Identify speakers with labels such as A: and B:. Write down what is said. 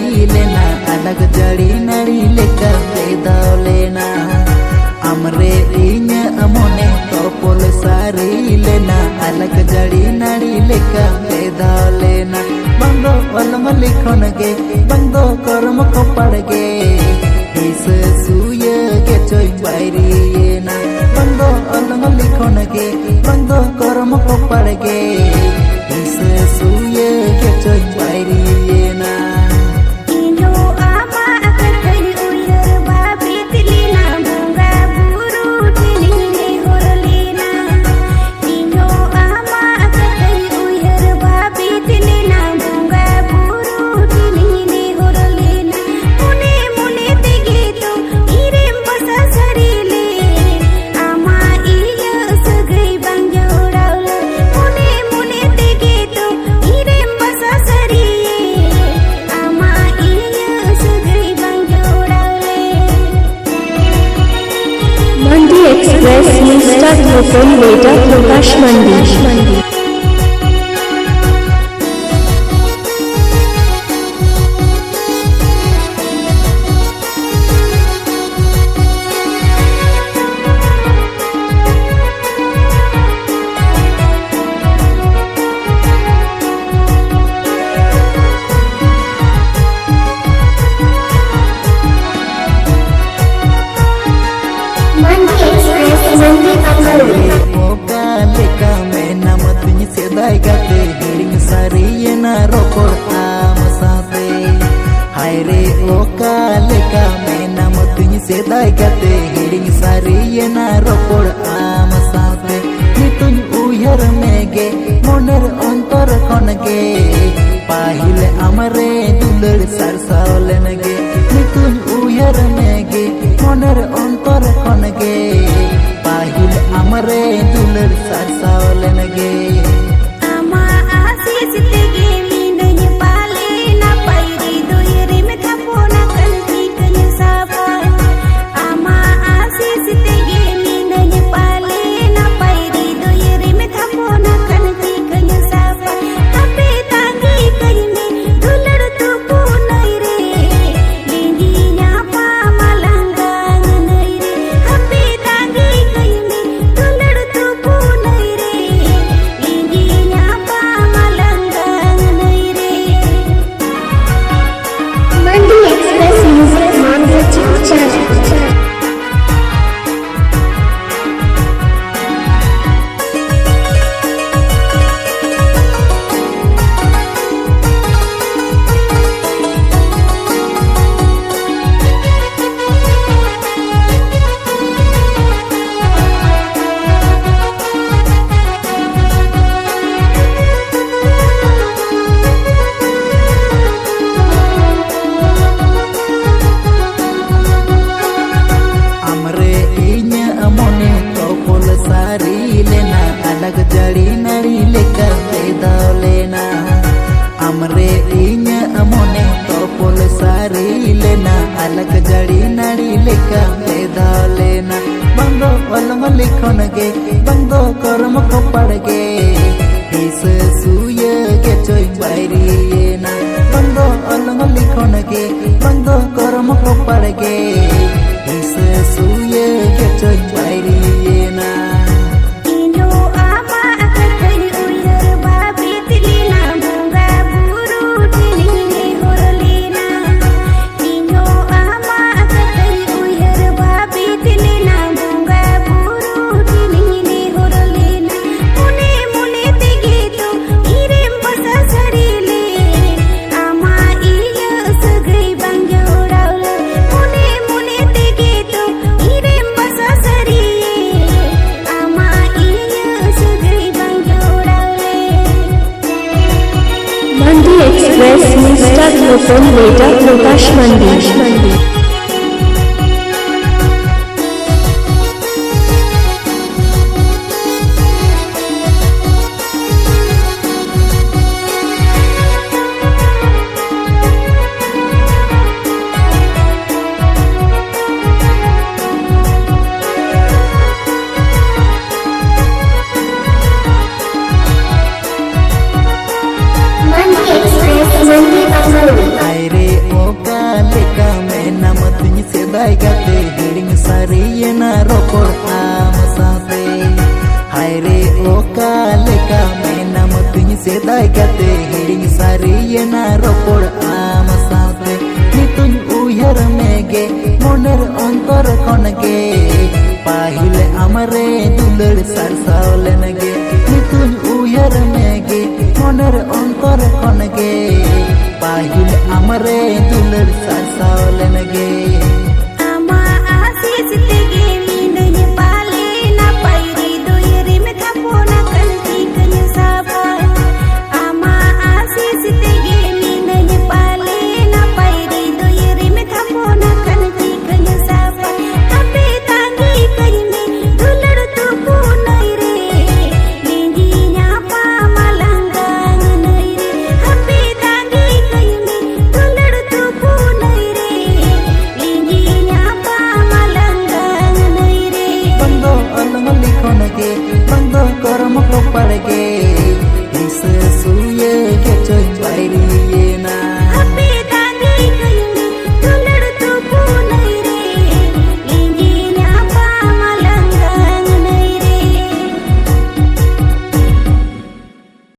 A: सारी लेना अलग जड़ी नड़ी लेकर बेदाव लेना हमरे इन अमोने तोपोल सारी लेना अलग जड़ी नड़ी लेकर बेदाव लेना बंदो अलम लिखोन गे बंदो कर्म को पड़ गे इस सूय के चोई बायरी ना बंदो अलम लिखोन गे बंदो कर्म को पड़ गे इस सूय के चोई बायरी ना
B: एक्सप्रेस मिस्टर लोकल लेटर प्रकाश मंडी
A: सारी ना रोपड़ आम साथे हाय रे ओका लेका मैं नाम तुझ से दाई गाते हिड़िंग सारी ना रोपड़ आम साथे तुझ उयर में गे मोनेर अंतर खन गे पाहिले अमरे दुलड़ सरसावलन गे तुझ उयर में गे मोनेर अंतर खन गे पाहिले अमरे दुलड़ सरसावलन गे अलग जड़ी नड़ी लेकर बेदाव लेना हमरे इन अमोने तोपोल सारी लेना अलग जड़ी नड़ी लेकर बेदाव लेना बंदो अलम लिखोन गे बंदो कर्म को पड़ गे इस सूय के चोई बायरी ना बंदो अलम लिखोन गे बंदो कर्म को पड़ गे इस सूय के चोई बायरी ना
B: एक्सप्रेस मिस्टर लोकल लेटर प्रकाश मंडी
A: रे सेदाय गाते हिड़िंग सारियेना रोपड़ आम साथे हाय रे ओका लेका मेनाम तुझ सेदाय गाते हिड़िंग सारियेना रोपड़ आम साथे नितुñ उयहर मेगे मोनेर अंतर खनगे पाहिले आमरे दुलड़ सारसावलेनगे नितुñ उयहर मेगे मोनेर अंतर खनगे पाहिले आमरे दुलड़ सारसावलेनगे बंदो कर्म को पड़ गे इस सुये के चोई